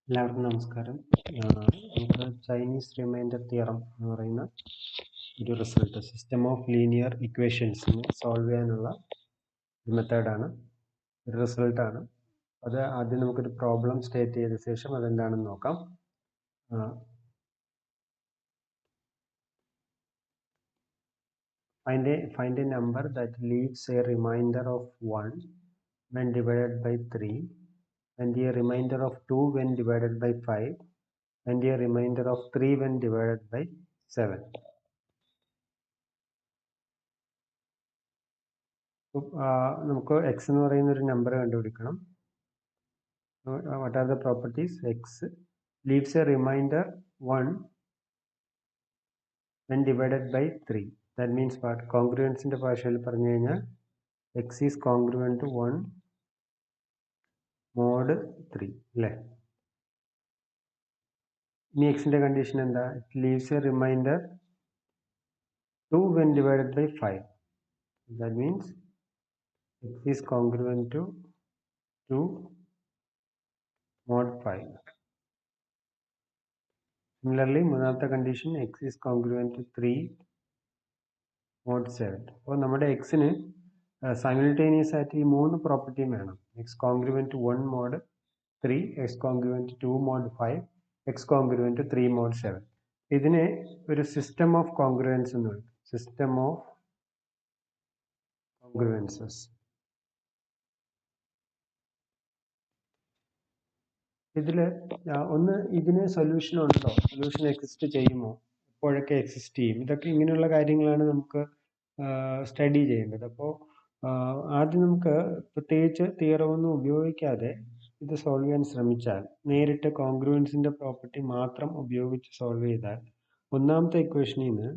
എല്ലാവർക്കും നമസ്കാരം. നമുക്ക് ചൈനീസ് റിമൈൻഡർ തിയറം എന്ന് പറയുന്ന ഒരു റിസൾട്ട് സിസ്റ്റം ഓഫ് ലീനിയർ ഇക്വേഷൻസിന് സോൾവ് ചെയ്യാനുള്ള ഒരു മെത്തേഡാണ്, ഒരു റിസൾട്ടാണ്. അത് ആദ്യം നമുക്കൊരു പ്രോബ്ലം സ്റ്റേറ്റ് ചെയ്ത ശേഷം അതെന്താണെന്ന് നോക്കാം. Find a number that leaves a remainder of 1 when divided by 3 and a remainder of 2 when divided by 5 and a remainder of 3 when divided by 7. നമുക്ക് എക്സ് എന്ന് പറയുന്ന ഒരു നമ്പർ കണ്ടുപിടിക്കണം. What are the properties? X leaves a remainder 1 when divided by 3. That means what? കോൺഗ്രുവൻസിന്റെ ഭാഷയിൽ പറഞ്ഞു കഴിഞ്ഞാൽ X is congruent to 1 mod 3 അല്ലേ? ഇനി എക്സിന്റെ കണ്ടീഷൻ എന്താ? It leaves a remainder 2 when divided by 5. That means x is congruent to 2 mod 5. Similarly, മൂന്നാമത്തെ condition x is congruent to 3 mod 7. അപ്പോൾ നമ്മുടെ എക്സിന് സൈമിൾട്ടേനിയസ് ആയിട്ട് ഈ മൂന്ന് പ്രോപ്പർട്ടിയും വേണം. X congruent to 1 mod 3, X congruent to 2 mod 5, X congruent to 3 mod 7. ഇതിനെ ഒരു സിസ്റ്റം ഓഫ് കോൺഗ്രുവൻസ് എന്ന് പറയും. System of congruences. ഇതിൽ ഒന്ന് ഇതിന് സൊല്യൂഷൻ ഉണ്ടോ, സൊല്യൂഷൻ എക്സിസ്റ്റ് ചെയ്യുമോ, എപ്പോഴൊക്കെ എക്സിസ്റ്റ് ചെയ്യും, ഇതൊക്കെ ഇങ്ങനെയുള്ള കാര്യങ്ങളാണ് നമുക്ക് സ്റ്റഡി ചെയ്യേണ്ടത്. അപ്പോൾ ആദ്യം നമുക്ക് പ്രത്യേകിച്ച് തിയറമൊന്നും ഉപയോഗിക്കാതെ ഇത് സോൾവ് ചെയ്യാൻ ശ്രമിച്ചാൽ, നേരിട്ട് കോൺഗ്രുവൻസിന്റെ പ്രോപ്പർട്ടി മാത്രം ഉപയോഗിച്ച് സോൾവ് ചെയ്താൽ ഒന്നാമത്തെ ഇക്വേഷനിൽ നിന്ന്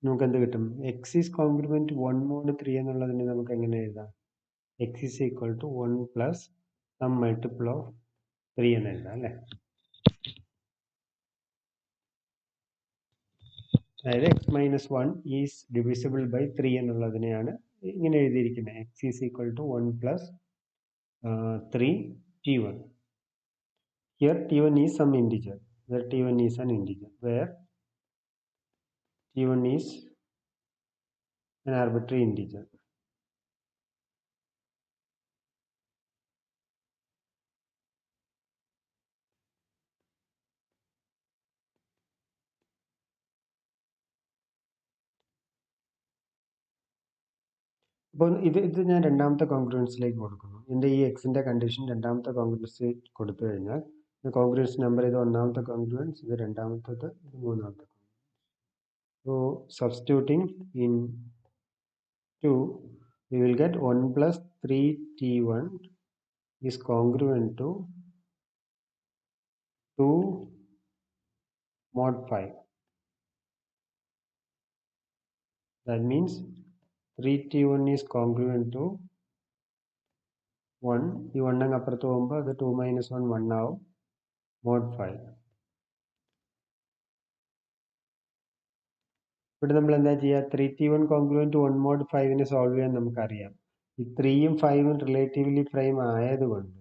നമുക്ക് എന്ത് കിട്ടും? എക്സ് ഈസ് കോൺഗ്രുവൻറ്റ് 1 mod 3 എന്നുള്ളതിന് നമുക്ക് എങ്ങനെ എഴുതാം? X is equal to 1 plus some multiple of 3 എന്ന് എഴുതാം അല്ലേ? അതായത് X minus 1 is divisible by 3 എന്നുള്ളതിനെയാണ് ഇങ്ങനെ എഴുതിയിരിക്കുന്നത്. X is equal to 1 plus 3 t1. Here t1 is some integer, where t1 is an integer, where t1 is an arbitrary integer. അപ്പോൾ ഇത് ഞാൻ രണ്ടാമത്തെ കോൺഗ്രുവൻസിലേക്ക് കൊടുക്കുന്നു. എൻ്റെ ഈ എക്സിന്റെ കണ്ടീഷൻ രണ്ടാമത്തെ കോൺഗ്രുവൻസ് കൊടുത്തു കഴിഞ്ഞാൽ കോൺഗ്രുവൻസ് നമ്പർ ഇത് ഒന്നാമത്തെ കോൺഗ്രുവൻസ്, ഇത് രണ്ടാമത്തത്, ഇത് മൂന്നാമത്തെ. So substituting in 2, we will get 1 plus 3 t1 is congruent to 2 mod 5. That means 3t1 is congruent to 1. ഈ 1 അങ്ങ് അപ്പുറത്ത് പോകുമ്പോൾ അത് 2 minus 1 1 ആവും, mod 5. ഇവിടെ നമ്മൾ എന്താ ചെയ്യുക? 3t1 കോൺഗ്രുവൻറ്റ് 1 mod 5നെ സോൾവ് ചെയ്യാൻ നമുക്കറിയാം. ഈ 3യും 5ഉം റിലേറ്റീവ്ലി പ്രൈം ആയതുകൊണ്ട്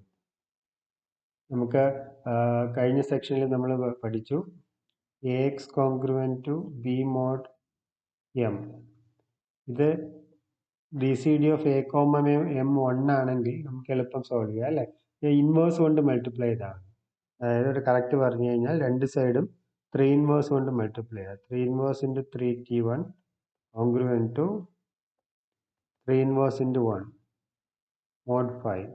നമുക്ക് കഴിഞ്ഞ സെക്ഷനിൽ നമ്മൾ പഠിച്ചു ax congruent to b mod m. ഇത് BCD of A comma M 1 ആണെങ്കിൽ നമുക്ക് എളുപ്പം സോൾവ് ചെയ്യാം അല്ലേ? ഇൻവേഴ്സ് കൊണ്ട് മൾട്ടിപ്ലൈ ചെയ്താണ്. അതായത് ഒരു കറക്റ്റ് പറഞ്ഞു കഴിഞ്ഞാൽ രണ്ട് സൈഡും 3 ഇൻവേഴ്സ് കൊണ്ട് മൾട്ടിപ്ലൈ ചെയ്യുക. 3 inverse into 3t1 congruent to 3 inverse into 1 mod 5.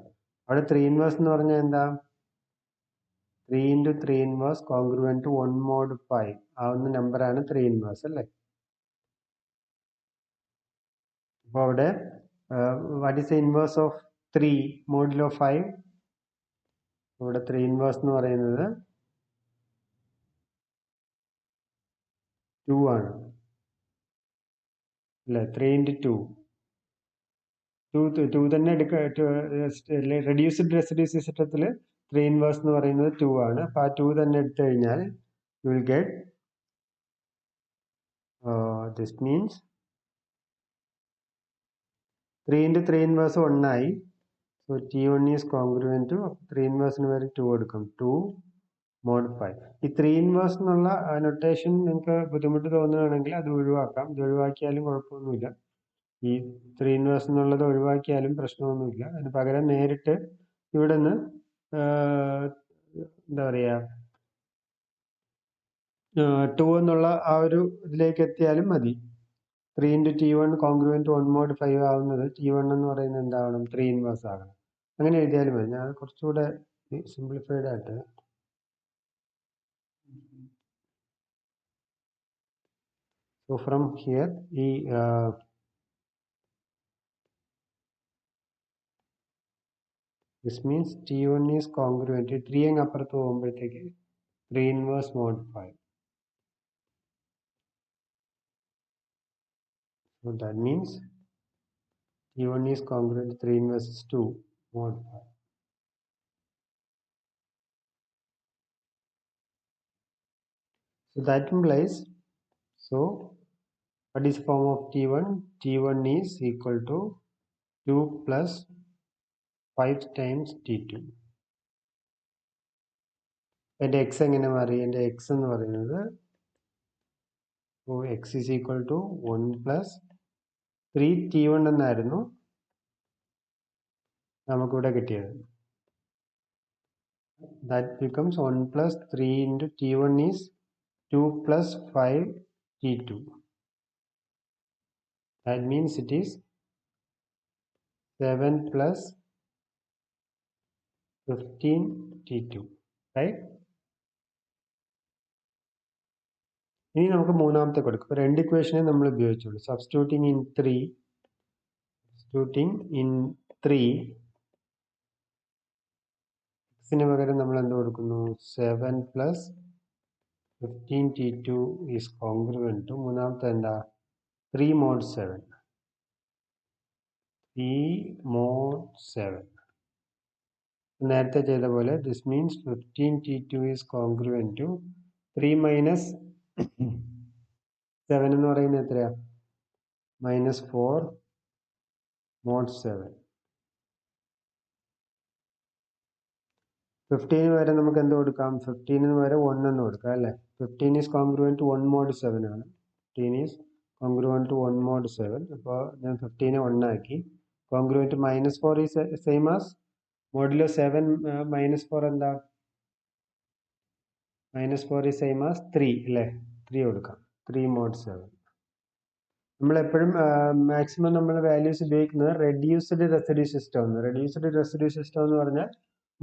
അവിടെ 3 ഇൻവേഴ്സ് എന്ന് പറഞ്ഞാൽ എന്താ? 3 into 3 inverse congruent to 1 mod 5 ആവുന്ന നമ്പറാണ് 3 ഇൻവേഴ്സ് അല്ലേ? അപ്പോൾ അവിടെ what is the inverse of 3 modulo 5? ഇവിടെ 3 ഇൻവേഴ്സ് എന്ന് പറയുന്നത് 2 ആണ് അല്ലേ? 3 ഇൻറ്റു 2 തന്നെ എടുക്കുക. റെഡ്യൂസ്ഡ് റെസിഡ്യൂ സിസ്റ്റത്തിൽ 3 ഇൻവേഴ്സ് എന്ന് പറയുന്നത് 2 ആണ്. അപ്പോൾ ആ 2 തന്നെ എടുത്തു കഴിഞ്ഞാൽ you will get this means 3 into 3 inverse 1 ആയി. So T1 is congruent to 3 inverse ന് വരെ 2 കൊടുക്കും. 2 mod 5. ഈ 3 inverse എന്നുള്ള നൊട്ടേഷൻ നിങ്ങൾക്ക് ബുദ്ധിമുട്ട് തോന്നുകയാണെങ്കിൽ അത് ഒഴിവാക്കാം. ഇത് ഒഴിവാക്കിയാലും കുഴപ്പമൊന്നുമില്ല. ഈ 3 inverse എന്നുള്ളത് ഒഴിവാക്കിയാലും പ്രശ്നമൊന്നുമില്ല. അതിന് പകരം നേരിട്ട് ഇവിടെ നിന്ന് എന്താ പറയുക 2 എന്നുള്ള ആ ഒരു ഇതിലേക്ക് എത്തിയാലും മതി. 3 into T1 congruent to 1 mod 5 ആവുന്നത് T1 എന്ന് പറയുന്നത് എന്താവണം 3 inverse ആകണം. അങ്ങനെ എഴുതിയാലും മതി. ഞാൻ കുറച്ചുകൂടെ സിംപ്ലിഫൈഡ് ആയിട്ട് so from here ഈ this means T1 is congruent to 3 അങ്ങ് അപ്പുറത്ത് പോകുമ്പോഴത്തേക്ക് 3 inverse mod 5. So that means T1 is congruent to 3 inverse 2 mod 5. So that implies, so what is form of T1? T1 is equal to 2 plus 5 times T2. എൻ്റെ x എങ്ങനെ മാറി? എൻ്റെ x എന്ന് പറയുന്നത് x is equal to 1 plus 3 T1 എന്നായിരുന്നു നമുക്കിവിടെ കിട്ടിയത്. That becomes 1 plus 3 into T1 is 2 plus 5 T2. That means it is 7 plus 15 T2, right? ഇനി നമുക്ക് മൂന്നാമത്തെ കൊടുക്കും. ഇപ്പോൾ രണ്ട് ഇക്വേഷനെ നമ്മൾ ഉപയോഗിച്ചുള്ളൂ. സബ്സ്റ്റിറ്റ്യൂട്ടിങ് ഇൻ 3 എക്സിന് പകരം നമ്മൾ എന്ത് കൊടുക്കുന്നു? 7 plus 15 T2 is congruent to മൂന്നാമത്തെ എന്താ? 3 mod 7. 3 mod 7. നേരത്തെ ചെയ്ത പോലെ this means 15 T2 is congruent to 3 minus 7 എന്ന് പറയുന്നത് എത്രയാ? minus 4 mod 7. 15 വരെ നമുക്ക് എന്ത് കൊടുക്കാം? 15 വരെ 1 എന്ന് കൊടുക്കാം അല്ലേ? 15 is congruent to 1 mod 7 ആണ്. 15 is congruent to 1 mod 7. അപ്പോൾ ഞാൻ 15 1 ആക്കി. Congruent to minus 4 is same as modulo 7 minus 4 എന്താ? minus 4 is same as 3 അല്ലേ? 3 കൊടുക്കാം. 3 mod 7. നമ്മളെപ്പോഴും മാക്സിമം നമ്മൾ വാല്യൂസ് ഉപയോഗിക്കുന്നത് റെഡ്യൂസ്ഡ് റെസിഡ്യൂ സിസ്റ്റം ആണ്. റെഡ്യൂസ്ഡ് റെസിഡ്യൂ സിസ്റ്റം എന്ന് പറഞ്ഞാൽ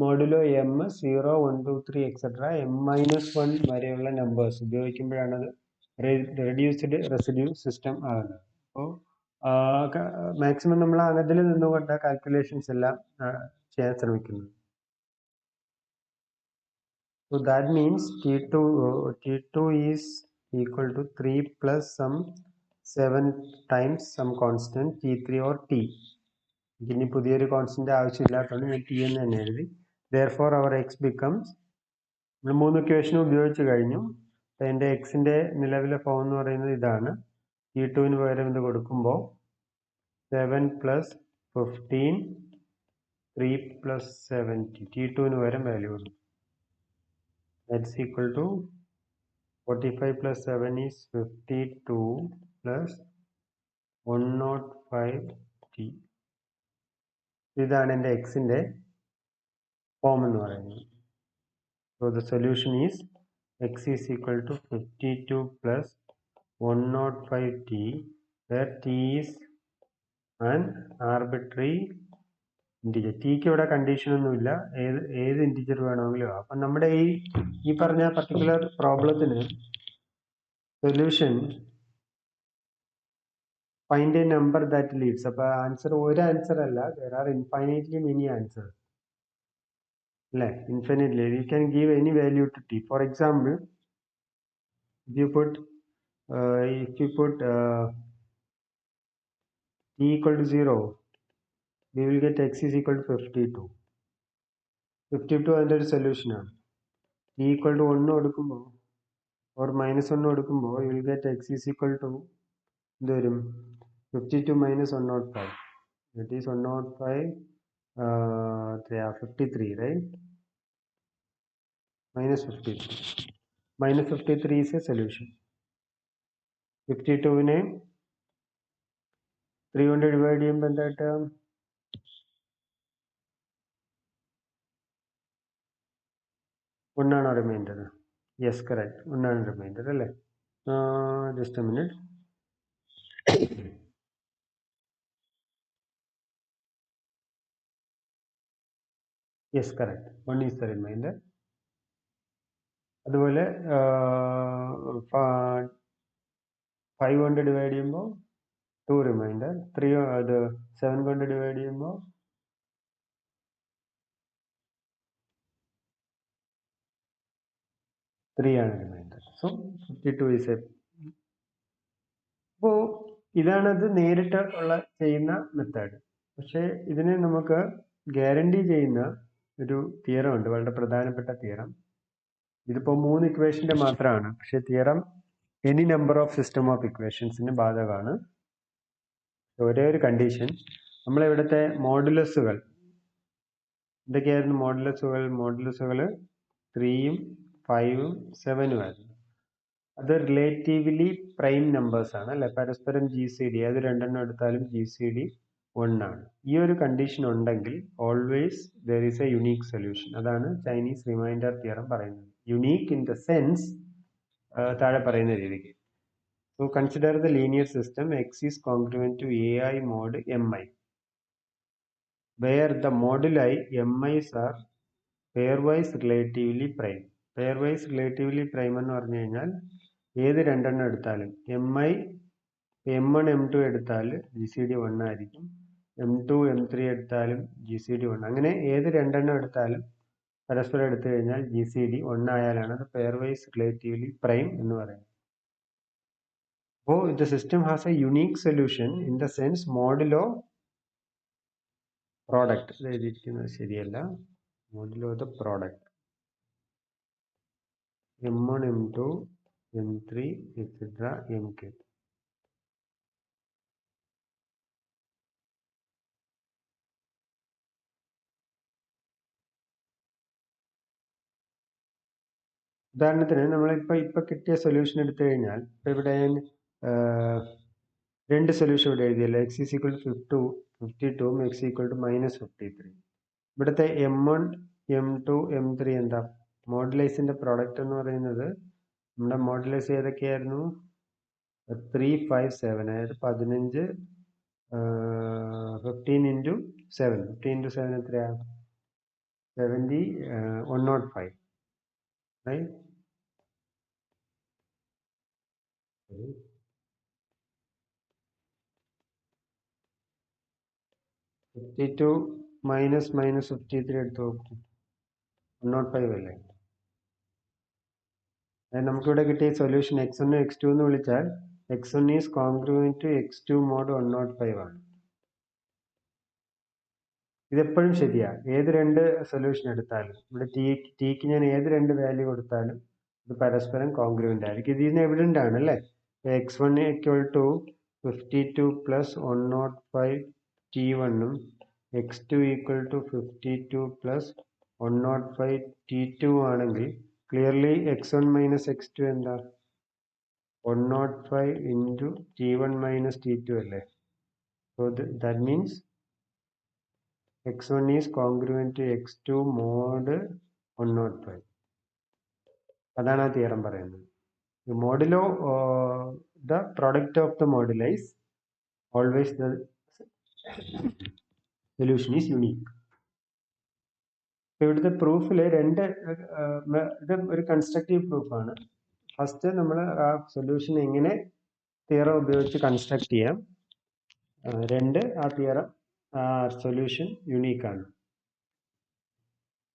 മോഡുലോ എം 0 1 2 3 എക്സെട്ര m-1 വരെയുള്ള നമ്പേഴ്സ് ഉപയോഗിക്കുമ്പോഴാണ് അത് റെഡ്യൂസ്ഡ് റെസിഡ്യൂ സിസ്റ്റം ആകുന്നത്. അപ്പോൾ മാക്സിമം നമ്മൾ അതിൽ നിന്നുകൊണ്ട് കാൽക്കുലേഷൻസ് എല്ലാം ചെയ്യാൻ ശ്രമിക്കുന്നത്. So that means T2 is equal to 3 plus some 7 times some constant T3 or T. ഇനി പുതിയൊരു കോൺസ്റ്റന്റ് ആവശ്യമില്ലാത്തതുകൊണ്ട് ഞാൻ T എന്ന് തന്നെ എഴുതി. Therefore our x becomes, നമ്മൾ 3 ഇക്വേഷനും ഉപയോഗിച്ച് കഴിഞ്ഞു. അപ്പോൾ എൻ്റെ എക്സിൻ്റെ നിലവിലെ ഫോം എന്ന് പറയുന്നത് ഇതാണ്. T2ന് പകരം ഇത് കൊടുക്കുമ്പോൾ 7 plus 15 3 plus 70. T2ന് പകരം വാല്യൂ കൊടുക്കും. That's equal to 45 plus 7 is 52 plus 105 T. ഇതാണ് എൻ്റെ എക്സിൻ്റെ ഫോം എന്ന് പറയുന്നത്. So the solution is x is equal to 52 plus 105 T, where T is an arbitrary integer. Tക്ക് ഇവിടെ കണ്ടീഷൻ ഒന്നുമില്ല, ഏത് ഇൻറ്റിജർ വേണമെങ്കിലും. അപ്പം നമ്മുടെ ഈ പറഞ്ഞ പർട്ടിക്കുലർ പ്രോബ്ലത്തിന് solution find a number that leads. അപ്പോൾ ആൻസർ ഒരു ആൻസർ അല്ല, there are infinitely many answers. അല്ലേ? Infinitely. You can give any value to t. For example, if you put t equal to 0, we will get x is equal to 52. 52 അതിൻ്റെ ഒരു സൊല്യൂഷനാണ്. t equal to 1 കൊടുക്കുമ്പോൾ or -1 കൊടുക്കുമ്പോൾ you will get x is equal to എന്ത് വരും? 52 minus 105. That is 105 53, right? Minus 53. Minus 53 is a solution. 52-നെ 3 കൊണ്ട് divide ചെയ്യുമ്പോൾ എന്തായിട്ട് 1 ആണോ റിമൈൻഡർ? Yes, correct. 1 ആണ് റിമൈൻഡർ അല്ലേ? Just A minute. Yes, correct. 1 is the reminder. അതുപോലെ 5 കൊണ്ട് ഡിവൈഡ് ചെയ്യുമ്പോൾ 2 റിമൈൻഡർ. 7 കൊണ്ട് ഡിവൈഡ് ചെയ്യുമ്പോൾ 3 ആണ് റിമൈൻഡർ. So 52 is A. അപ്പോൾ ഇതാണത് നേരിട്ട് ഉള്ള ചെയ്യുന്ന മെത്തേഡ്. പക്ഷേ ഇതിനെ നമുക്ക് ഗ്യാരണ്ടി ചെയ്യുന്ന ഒരു തിയറം ഉണ്ട്, വളരെ പ്രധാനപ്പെട്ട തിയറം. ഇതിപ്പോൾ 3 ഇക്വേഷന്റെ മാത്രമാണ്. പക്ഷെ theorem any number of system of ഇക്വേഷൻസിന് ബാധകമാണ്. ഒരേ ഒരു കണ്ടീഷൻ, നമ്മളിവിടുത്തെ മോഡുലസുകൾ എന്തൊക്കെയായിരുന്നു? മോഡുലസുകൾ 3ഉം 5ഉം 7ഉം ആയിരുന്നു. അത് റിലേറ്റീവ്ലി പ്രൈം നമ്പേഴ്സ് ആണ് അല്ലെ? പരസ്പരം GCD, അത് രണ്ടെണ്ണം എടുത്താലും GCD 1 ആണ്. ഈ ഒരു കണ്ടീഷൻ ഉണ്ടെങ്കിൽ always there is A unique solution. അതാണ് ചൈനീസ് റിമൈൻഡർ തിയറം പറയുന്നത്. യുണീക്ക് ഇൻ ദ സെൻസ് താഴെ പറയുന്ന രീതിക്ക്. So consider the linear system X is congruent to AI mod Mi, where the moduli Mi's are pairwise relatively prime. Pairwise relatively prime എന്ന് പറഞ്ഞു കഴിഞ്ഞാൽ ഏത് രണ്ടെണ്ണം എടുത്താലും M1 M2 എടുത്താൽ GCD 1 ആയിരിക്കും, M2 M3 എടുത്താലും GCD 1. അങ്ങനെ ഏത് രണ്ടെണ്ണം എടുത്താലും പരസ്പരം എടുത്തു കഴിഞ്ഞാൽ GCD 1 ആയാലാണ് അത് pairwise relatively prime എന്ന് പറയുന്നത്. അപ്പോൾ the system has a unique solution in the sense modulo product. ഇത് എഴുതിയിരിക്കുന്നത് ശരിയല്ല. modulo the product M1 M2 M3 etc. MK. ഉദാഹരണത്തിന് നമ്മളിപ്പോൾ കിട്ടിയ സൊല്യൂഷൻ എടുത്തു കഴിഞ്ഞാൽ ഇപ്പം ഇവിടെ രണ്ട് സൊല്യൂഷൻ ഇവിടെ എഴുതിയല്ലോ. X is equal to 52 X equal to -53. ഇവിടുത്തെ M1 M2 M3 എന്താ? മോഡുലൈസിന്റെ പ്രോഡക്റ്റ് എന്ന് പറയുന്നത് നമ്മുടെ മോഡുലൈസ് ഏതൊക്കെയായിരുന്നു? 3 5 7, അതായത് 15 15 into 7. 15 into 7 എത്രയാ? 70 105, right? 52 minus 53 എടുത്ത് നോക്കും, 105 അല്ലേ? നമുക്കിവിടെ കിട്ടിയ സൊല്യൂഷൻ x1 x2 എന്ന് വിളിച്ചാൽ x1 is congruent to x2 mod 105 ആണ്. ഇതെപ്പോഴും ശരിയാ. ഏത് രണ്ട് സൊല്യൂഷൻ എടുത്താലും ഇവിടെ ടിക്ക് ഞാൻ ഏത് രണ്ട് വാല്യൂ കൊടുത്താലും ഇത് പരസ്പരം കോൺഗ്രുവന്റ് ആയിരിക്കും. ഇതിന് എവിഡന്റ് ആണ് അല്ലേ? x1 equal to 52 plus 105 t1 ഉം x2 equal to 52 plus 105 t2 ആണെങ്കിൽ ക്ലിയർലി x1 minus x2 എന്താ? 105 into t1 minus t2 അല്ലേ? So that means x1 is congruent to x2 mod 105. അതാണ് ആ തിയറം പറയുന്നത്. Modulo the product of the moduli, always the solution is unique. ഇവിടുത്തെ പ്രൂഫിൽ രണ്ട് ഇത് ഒരു കൺസ്ട്രക്റ്റീവ് പ്രൂഫാണ്. ഫസ്റ്റ് നമ്മൾ ആ സൊല്യൂഷൻ എങ്ങനെ തിയറം ഉപയോഗിച്ച് കൺസ്ട്രക്ട് ചെയ്യാം, രണ്ട് ആ തിയറം സൊല്യൂഷൻ യുണീക്ക് ആണ്.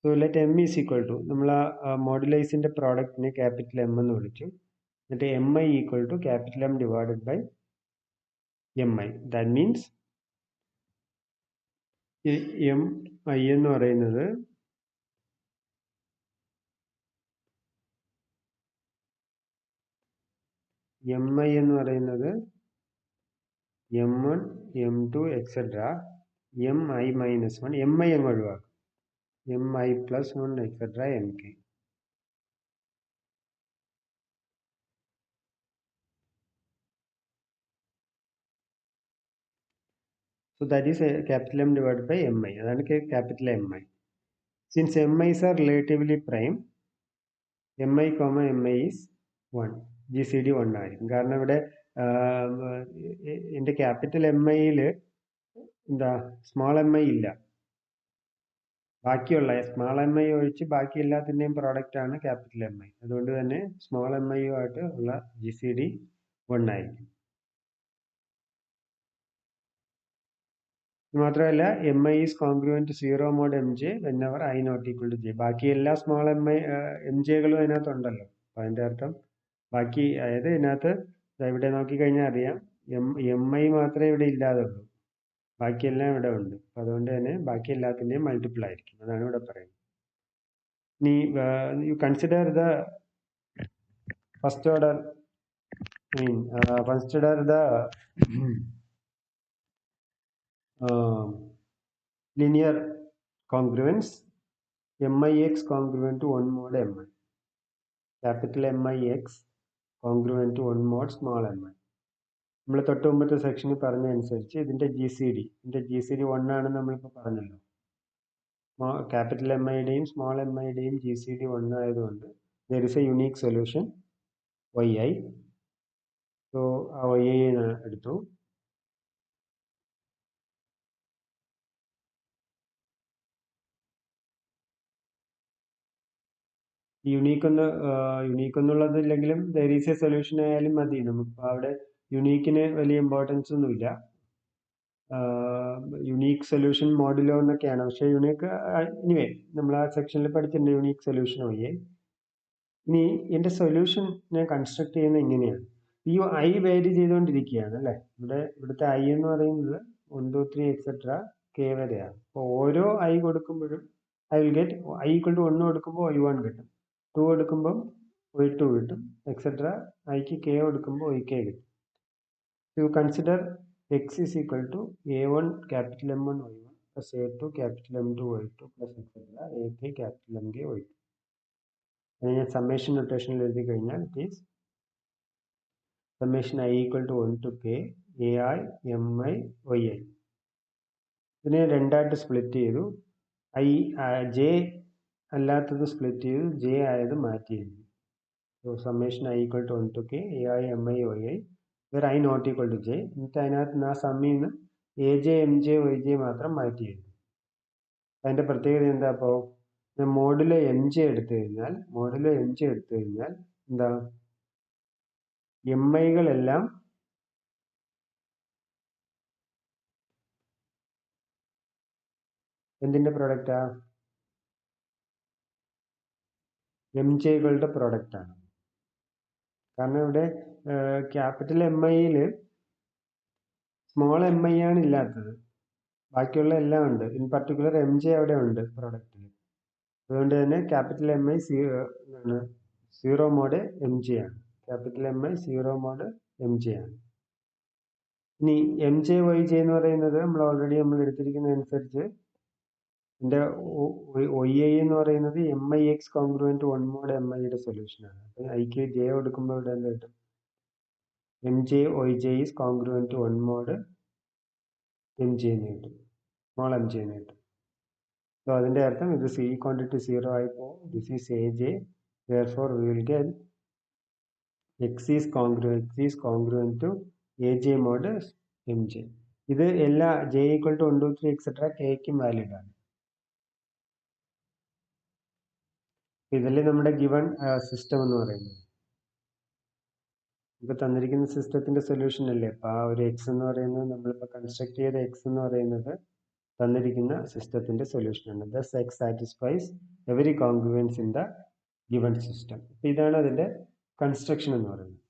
So let M is equal to, നമ്മൾ ആ മോഡുലൈസിന്റെ പ്രോഡക്റ്റിനെ ക്യാപിറ്റൽ M എന്ന് വിളിച്ചു. എന്നിട്ട് MI equal to capital M divided by MI. That means MI എന്ന് പറയുന്നത് M1 M2 etcetera M I minus 1 M I അങ്ങ് ഒഴിവാക്കും. M I plus 1 etcetera M K. So that is a capital M divided by mi. അതാണ് capital Mi. Since mi's are relatively prime, mi, mi is 1. GCD 1 ആയിരിക്കും. കാരണം ഇവിടെ എൻ്റെ capital MIയിൽ എന്താ small mi ഇല്ല. ബാക്കിയുള്ള സ്മോൾ mi ഒഴിച്ച് ബാക്കി എല്ലാത്തിൻ്റെയും പ്രോഡക്റ്റ് ആണ് ക്യാപിറ്റൽ Mi. അതുകൊണ്ട് തന്നെ സ്മോൾ mi ആയിട്ട് ഉള്ള GCD 1 ആയിരിക്കും. മാത്രമല്ല mi is congruent to 0 mod mj whenever I not equal to j. ബാക്കി എല്ലാ സ്മോൾ mjകളും അതിനകത്തുണ്ടല്ലോ. അപ്പം അതിൻ്റെ അർത്ഥം ബാക്കി അതായത് ഇതിനകത്ത് ഇവിടെ നോക്കിക്കഴിഞ്ഞാൽ അറിയാം mi മാത്രമേ ഇവിടെ ഇല്ലാതുള്ളൂ. ബാക്കിയെല്ലാം ഇവിടെ ഉണ്ട്. അപ്പം അതുകൊണ്ട് തന്നെ ബാക്കി എല്ലാത്തിൻ്റെയും മൾട്ടിപ്പിൾ ആയിരിക്കും. അതാണ് ഇവിടെ പറയുന്നത്. ഇനി U consider the first order consider the linear congruence mix congruent to 1 mod mi. Capital mix congruent to 1 mod small mi. നമ്മൾ തൊട്ട് മുമ്പത്തെ സെക്ഷനിൽ പറഞ്ഞ അനുസരിച്ച് ഇതിൻ്റെ ജി സി ഡി 1 ആണെന്ന് നമ്മളിപ്പോൾ പറഞ്ഞല്ലോ. ക്യാപിറ്റൽ MIയുടെയും സ്മോൾ MIയുടെയും GCD 1 ആയതുകൊണ്ട് there is a unique solution yi. So ആ yi എടുത്തു. യുണീക്ക് എന്നുള്ളതില്ലെങ്കിലും there is a solution ആയാലും മതി. നമുക്ക് അവിടെ യുണീക്കിന് വലിയ ഇമ്പോർട്ടൻസ് ഒന്നുമില്ല. യുണീക്ക് സൊല്യൂഷൻ മോഡുലോ എന്നൊക്കെയാണ്. പക്ഷേ യുണീക്ക് എനിവേ നമ്മൾ ആ സെക്ഷനിൽ പഠിച്ചിട്ടുണ്ട് യുണീക്ക് സൊല്യൂഷൻ വഴിയേ. ഇനി എൻ്റെ സൊല്യൂഷൻ ഞാൻ കൺസ്ട്രക്ട് ചെയ്യുന്നത് ഇങ്ങനെയാണ്. ഈ ഐ വേരി ചെയ്തുകൊണ്ടിരിക്കുകയാണ് അല്ലേ. ഇവിടുത്തെ ഐ എന്ന് പറയുന്നത് 1 2 3 എക്സെട്ര കെ വരെയാണ്. അപ്പോൾ ഓരോ ഐ കൊടുക്കുമ്പോഴും I will get I equal to 1 കൊടുക്കുമ്പോൾ y1 കിട്ടും, 2 കൊടുക്കുമ്പോൾ y2 കിട്ടും, എക്സെട്ര ഐക്ക് കെ കൊടുക്കുമ്പോൾ yk കിട്ടും. U consider x is equal to a1 capital M1 y1 plus a2 capital M2 y2 plus etc. ak capital MK y2. അതിനെ summation നൊട്ടേഷനിൽ എഴുതി കഴിഞ്ഞാൽ it is summation I equal to 1 to k ai mi yi. ഇതിനെ രണ്ടായിട്ട് split ചെയ്തു. J അല്ലാത്തത് split ചെയ്തു, J ആയത് മാറ്റി എഴുതി. So summation I equal to 1 to k ai mi yi where I not equal to j. എന്നിട്ട് അതിനകത്ത് ആ സമ്മിൽ നിന്ന് AJ MJ YJ മാത്രം മാറ്റി എഴുതി. അതിൻ്റെ പ്രത്യേകത എന്താ? അപ്പോൾ മോഡുലോ MJ എടുത്തു കഴിഞ്ഞാൽ എന്താ MIകളെല്ലാം എന്തിൻ്റെ പ്രൊഡക്റ്റാ? MJകളുടെ പ്രൊഡക്റ്റാണ്. കാരണം ഇവിടെ ക്യാപിറ്റൽ MIയിൽ സ്മോൾ MI ആണ് ഇല്ലാത്തത്, ബാക്കിയുള്ള എല്ലാം ഉണ്ട്. ഇൻ പർട്ടിക്കുലർ MJ അവിടെ ഉണ്ട് പ്രൊഡക്റ്റിൽ. അതുകൊണ്ട് തന്നെ ക്യാപിറ്റൽ MI 0 മോഡ് MJ ആണ്. ക്യാപിറ്റൽ MI 0 മോഡ് MJ ആണ്. ഇനി MJ YJ എന്ന് പറയുന്നത് നമ്മൾ എടുത്തിരിക്കുന്ന അനുസരിച്ച് എൻ്റെ YI എന്ന് പറയുന്നത് MIX കോൺഗ്രുവൻറ്റ് 1 മോഡ് MIയുടെ സൊല്യൂഷനാണ്. അപ്പം ഐക്ക് ജെ കൊടുക്കുമ്പോൾ ഇവിടെ എന്താ കിട്ടും? MJ YJ is congruent 1 mod MJ എന്ന് കിട്ടും, സ്മോൾ MJ എന്ന് കിട്ടും. സോ അതിൻ്റെ അർത്ഥം ഇത് C ക്വാണ്ടിറ്റി 0 ആയി പോകും. This is AJ. therefore we will get X is congruent to AJ mod MJ. ഇത് എല്ലാ J equal to 1 2 3 etcetera Kക്കും valid ആണ്. ഇതല്ലേ നമ്മുടെ ഗിവൺ സിസ്റ്റം എന്ന് പറയുന്നത്. ഇപ്പോൾ തന്നിരിക്കുന്ന സിസ്റ്റത്തിന്റെ സൊല്യൂഷൻ അല്ലേ. അപ്പോൾ ആ ഒരു എക്സ് എന്ന് പറയുന്നത് നമ്മളിപ്പോൾ കൺസ്ട്രക്ട് ചെയ്ത എക്സ് എന്ന് പറയുന്നത് തന്നിരിക്കുന്ന സിസ്റ്റത്തിന്റെ സൊല്യൂഷനാണ്. Thus x satisfies every congruence in the given system. അപ്പോൾ ഇതാണ് അതിന്റെ കൺസ്ട്രക്ഷൻ എന്ന് പറയുന്നത്.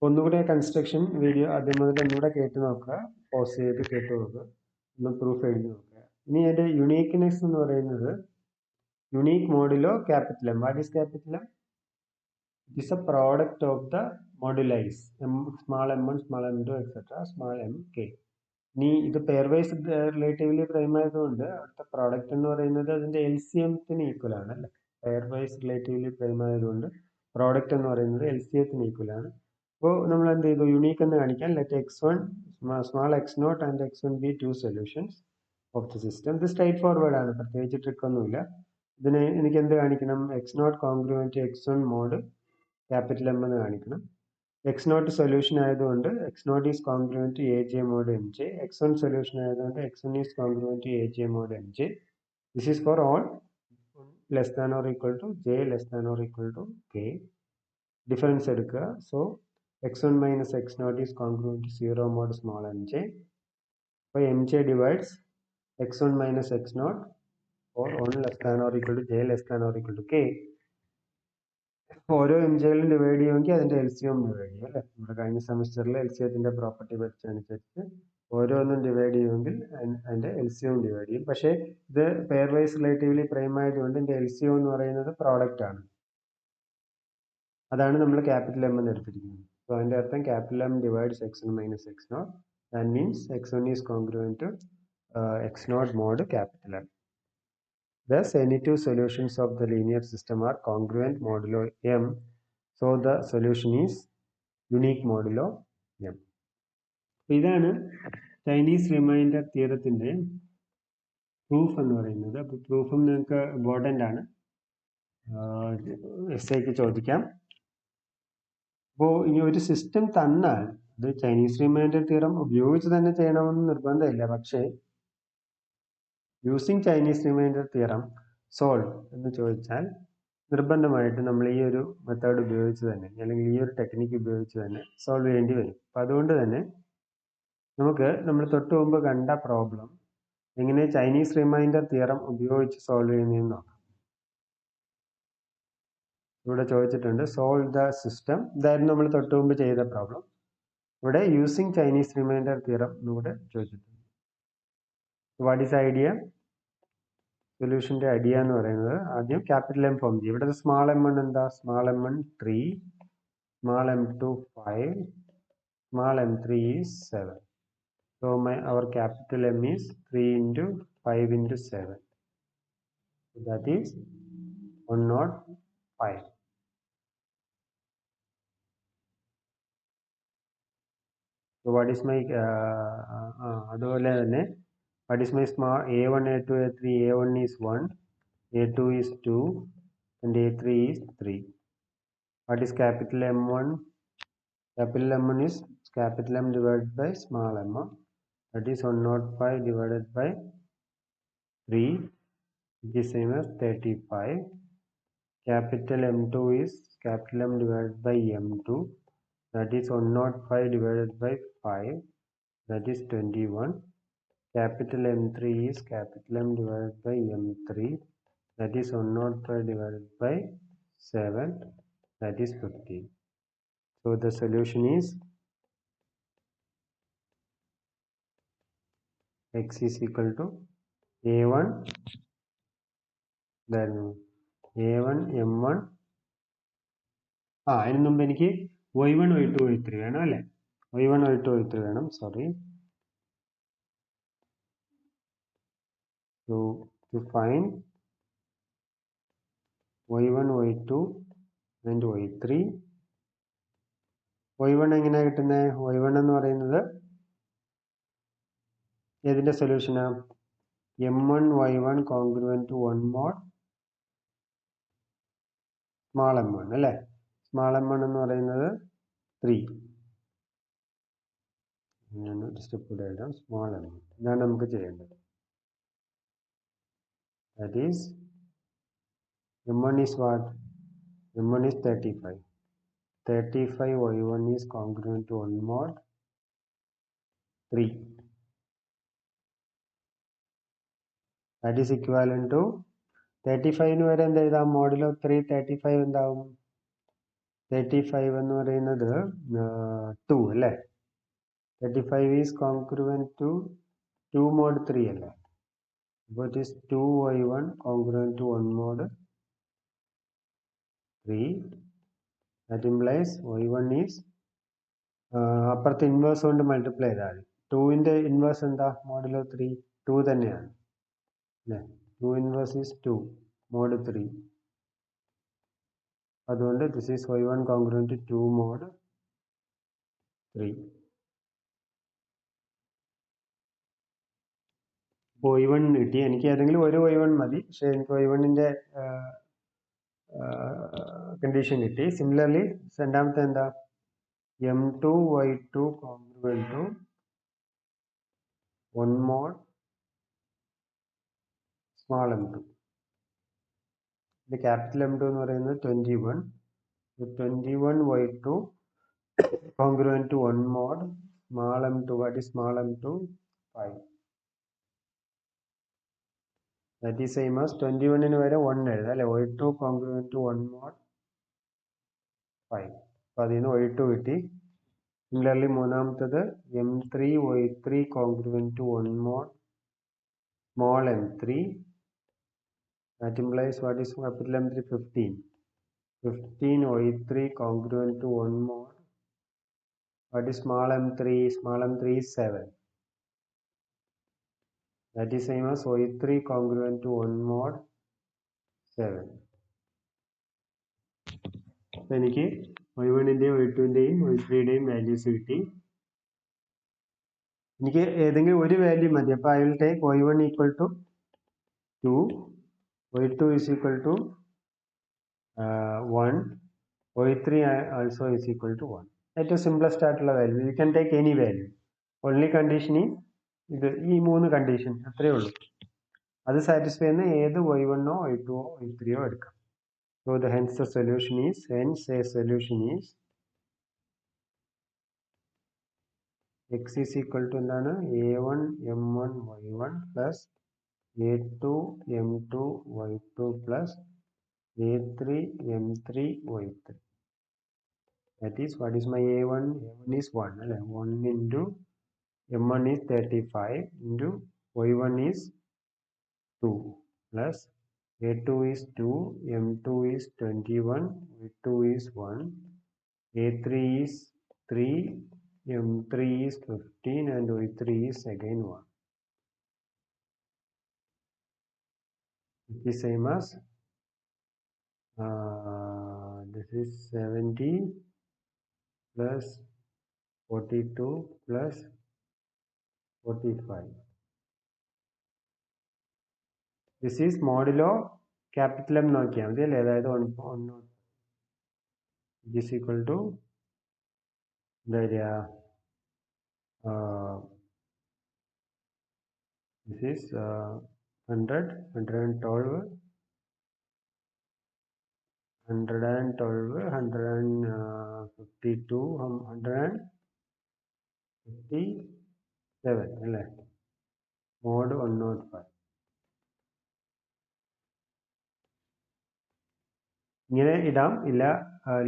ഒന്നുകൂടെ കൺസ്ട്രക്ഷൻ വീഡിയോ ആദ്യം മുതൽ ഒന്നുകൂടെ കേട്ട് നോക്കുക, പോസ് ചെയ്ത് കേട്ട് നോക്കുക, ഒന്ന് പ്രൂഫ് എഴുതി നോക്കുക. ഇനി അതിന്റെ യുണീക്ക്നെസ് എന്ന് പറയുന്നത് unique modulo capital M. What is capital M? It is a product of the moduli small m1, small m2, etc. small mk. ഇനി ഇത് പെയർ വൈസ് റിലേറ്റീവ്ലി പ്രൈം ആയതുകൊണ്ട് അടുത്ത പ്രോഡക്റ്റ് എന്ന് പറയുന്നത് അതിന്റെ LCMത്തിന് ഈക്വൽ ആണ് അല്ലേ. പെയർ വൈസ് റിലേറ്റീവ്ലി പ്രൈം ആയതുകൊണ്ട് പ്രോഡക്റ്റ് എന്ന് പറയുന്നത് LCMത്തിന് ഈക്വൽ ആണ്. അപ്പോൾ നമ്മൾ എന്ത് ചെയ്തു, യുണീക്ക് എന്ന് കാണിക്കാൻ let x1 small x0 and x1 be two solutions of the system. ഇത് സ്ട്രൈറ്റ് ഫോർവേഡ് ആണ്, പ്രത്യേകിച്ച് ട്രിക്ക് ഒന്നുമില്ല. ഇതിന് എനിക്ക് എന്ത് കാണിക്കണം, x0 congruent x1 mode capital M എന്ന് കാണിക്കണം. x0 സൊല്യൂഷൻ ആയതുകൊണ്ട് x0 is congruent AJ mod MJ. x1 solution ആയതുകൊണ്ട് x1 is congruent AJ mod MJ. This is for all less than or equal to j less than or equal to k. Difference എടുക്കുക. So x1 minus x0 is congruent 0 mod small mj. അപ്പോൾ mj divides x1 minus x0 or 1 less than or equal to j less than or equal to k. ഓരോ എംജെയിലും divide ചെയ്യുമെങ്കിൽ അതിന്റെ LCM divide ചെയ്യും അല്ലേ. നമ്മുടെ കഴിഞ്ഞ സെമിസ്റ്ററിൽ LCMത്തിന്റെ property പഠിച്ചതനുസരിച്ച് ഓരോന്നും divide ചെയ്യുമെങ്കിൽ അതിന്റെ LCM divide ചെയ്യും. പക്ഷേ ഇത് പെയർ വൈസ് റിലേറ്റീവ്ലി പ്രൈം ആയതുകൊണ്ട് ഇതിന്റെ LCM എന്ന് പറയുന്നത് പ്രോഡക്റ്റ് ആണ്. അതാണ് നമ്മൾ ക്യാപിറ്റൽ M എന്ന് എടുത്തിരിക്കുന്നത്. സോ അതിന്റെ അർത്ഥം capital M divides x1 minus x0. That means x1 is congruent to x0 mod capital M. Thus, any two solutions of the linear system are congruent modulo M. So, the solution is unique modulo M. ഇതാണ് Chinese reminder തിയറത്തിന്റെ proof എന്ന് പറയുന്നത്. അപ്പോൾ പ്രൂഫും നിങ്ങൾക്ക് important ആണ്, എസ്ഐക്ക് ചോദിക്കാം. അപ്പോൾ ഇനി ഒരു സിസ്റ്റം തന്നാൽ ഇത് ചൈനീസ് റിമൈൻഡർ തിയറം ഉപയോഗിച്ച് തന്നെ ചെയ്യണമെന്ന് നിർബന്ധമില്ല. പക്ഷേ using Chinese reminder theorem solve എന്ന് ചോദിച്ചാൽ നിർബന്ധമായിട്ട് നമ്മൾ ഈ ഒരു മെത്തേഡ് ഉപയോഗിച്ച് തന്നെ അല്ലെങ്കിൽ ഈ ഒരു ടെക്നിക്ക് ഉപയോഗിച്ച് തന്നെ സോൾവ് ചെയ്യേണ്ടി വരും. അപ്പം അതുകൊണ്ട് തന്നെ നമുക്ക് നമ്മൾ തൊട്ട് മുമ്പ് കണ്ട പ്രോബ്ലം എങ്ങനെ ചൈനീസ് റിമൈൻഡർ തിയറം ഉപയോഗിച്ച് സോൾവ് ചെയ്യുന്നതെന്ന് നോക്കാം. ഇവിടെ ചോദിച്ചിട്ടുണ്ട് സോൾവ് ദ സിസ്റ്റം. ഇതായിരുന്നു നമ്മൾ തൊട്ട് മുമ്പ് ചെയ്ത പ്രോബ്ലം. ഇവിടെ യൂസിങ് ചൈനീസ് റിമൈൻഡർ തിയറം എന്നിവിടെ ചോദിച്ചിട്ടുണ്ട്. What is idea? സൊല്യൂഷന്റെ ഐഡിയ എന്ന് പറയുന്നത് ആദ്യം ക്യാപിറ്റൽ M ഫോം ചെയ്യും. ഇവിടെ സ്മാൾ m1 എന്താ? Small m1 3, small m2 5, small m3 is 7. So our capital M is 3 into 5 into 7. So that is 105. So what is my അതുപോലെ തന്നെ what is my small a1, a2, a3? a1 is 1, a2 is 2, and a3 is 3. What is capital M1? Capital M1 is capital M divided by small m1. That is 105 divided by 3, which is same as 35. Capital M2 is capital M divided by M2. That is 105 divided by 5. That is 21. Capital M3 is capital M divided by M3. That is 105 divided by 7. That is 15. So the solution is x is equal to a1, then a1 m1. അതിന് മുമ്പ് എനിക്ക് y1 y2 y3 വേണം അല്ലേ. y1 y2 y3 വേണം, sorry. So to find y1 y2 and y3, y1 എങ്ങനെയാണ് കിട്ടുന്നത്? y1 എന്ന് പറയുന്നത് ഏതിന്റെ സൊല്യൂഷനാ? m1 y1 congruent to 1 mod small m1 അല്ലേ. സ്മാൾ m1 എന്ന് പറയുന്നത് 3. സ്റ്റെപ്പ് കൂടെ എഴുതാം. സ്മാൾ m1 ഇതാണ് നമുക്ക് ചെയ്യേണ്ടത്. That is m1 is what? m1 is 35. 35 y1 is congruent to 1 mod 3. That is equivalent to 35 ന് വരെ എന്ത് എഴുതാം? മോഡിലോ 3 35 എന്താവും? 35 എന്ന് പറയുന്നത് 2 അല്ലേ. 35 is congruent to 2 mod 3 അല്ലേ. അപ്പോൾ it is 2y1 congruent to 1 mod 3. That implies y1 is അപ്പുറത്തെ ഇൻവേഴ്സ് കൊണ്ട് മൾട്ടിപ്ലൈ ചെയ്താൽ 2ന്റെ ഇൻവേഴ്സ് എന്താ മോഡുലോ 3 2 തന്നെയാണ് അല്ലേ 2 ഇൻവേഴ്സ് ഈസ് 2 മോഡ് 3 അതുകൊണ്ട് this is y1 congruent 2 mode 3 y1 കിട്ടി എനിക്ക് ഏതെങ്കിലും ഒരു y1 മതി പക്ഷെ എനിക്ക് y1ന്റെ കണ്ടീഷൻ കിട്ടി സിമിലർലി രണ്ടാമത്തെ എന്താ m2 y2 congruent to 1 mod small m2 the capital M2 എന്ന് പറയുന്നത് 21 21 y2 congruent to 1 mod small m2 what is small m2 5 that is same as 21 ന് വരെ 1 എഴുതാം അല്ലേ y2 congruent to 1 mod 5 അപ്പോൾ അതിൽ നിന്ന് y2 കിട്ടി സിമിലർലി മൂന്നാമത്തത് m3 y3 congruent to 1 mod small m3 that implies what is capital M3 15 y3 congruent to 1 mod what is small m3 is 7 that is same as y3 congruent to 1 mod 7 അപ്പോൾ എനിക്ക് y1ന്റെയും y2ന്റെയും y3യുടെയും values കിട്ടി എനിക്ക് ഏതെങ്കിലും ഒരു value മതി അപ്പോൾ I will take y1 equal to 2 y2 is equal to 1 y3 also is equal to 1 ഏറ്റവും simplest ആയിട്ടുള്ള value you can take any value only condition ഈ ഇത് ഈ മൂന്ന് കണ്ടീഷൻ അത്രയേ ഉള്ളൂ അത് സാറ്റിസ്ഫൈ ചെയ്യുന്ന ഏത് y1ഓ y2ഓ y3ഓ എടുക്കാം so the hence a solution is x is equal to എന്താണ് a1 m1 y1 plus a2 m2 y2 plus a3 m3 y3 that is what is my a1 is 1 അല്ലേ 1 into m1 is 35 into y1 is 2 plus a2 is 2 m2 is 21 y2 is 1 a3 is 3 m3 is 15 and y3 is again 1 it is same as this is 70 plus 42 plus 45 this is modulo capital M നോക്കിയാൽ മതി അല്ലേ അതായത് 1 is equal to എന്താ വരിക this is 100 112 112 152 157 അല്ലേ mode 105 ഇങ്ങനെ ഇടാം ഇല്ല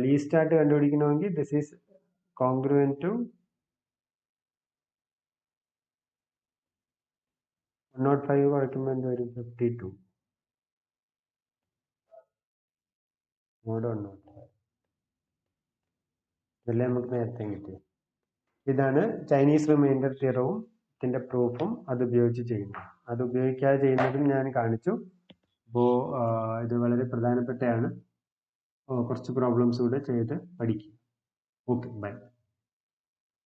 ലീസ്റ്റ് ആയിട്ട് കണ്ടുപിടിക്കണമെങ്കിൽ ദിസ് ഈസ് കോൺഗ്രുവൻറ്റ് ടു 105 കുറയ്ക്കുമ്പോൾ എന്ത് വരും 52 മോഡ് 105 ഇതെല്ലാം നമുക്ക് നേരത്തെ കിട്ടി ഇതാണ് ചൈനീസ് റിമൈൻഡർ തിയറവും ഇതിൻ്റെ പ്രൂഫും അത് ഉപയോഗിച്ച് ചെയ്യുന്നത് അത് ഉപയോഗിക്കാതെ ചെയ്യുന്നതും ഞാൻ കാണിച്ചു അപ്പോൾ ഇത് വളരെ പ്രധാനപ്പെട്ടതാണ് കുറച്ച് പ്രോബ്ലംസ് കൂടെ ചെയ്ത് പഠിക്കും ഓക്കെ ബൈ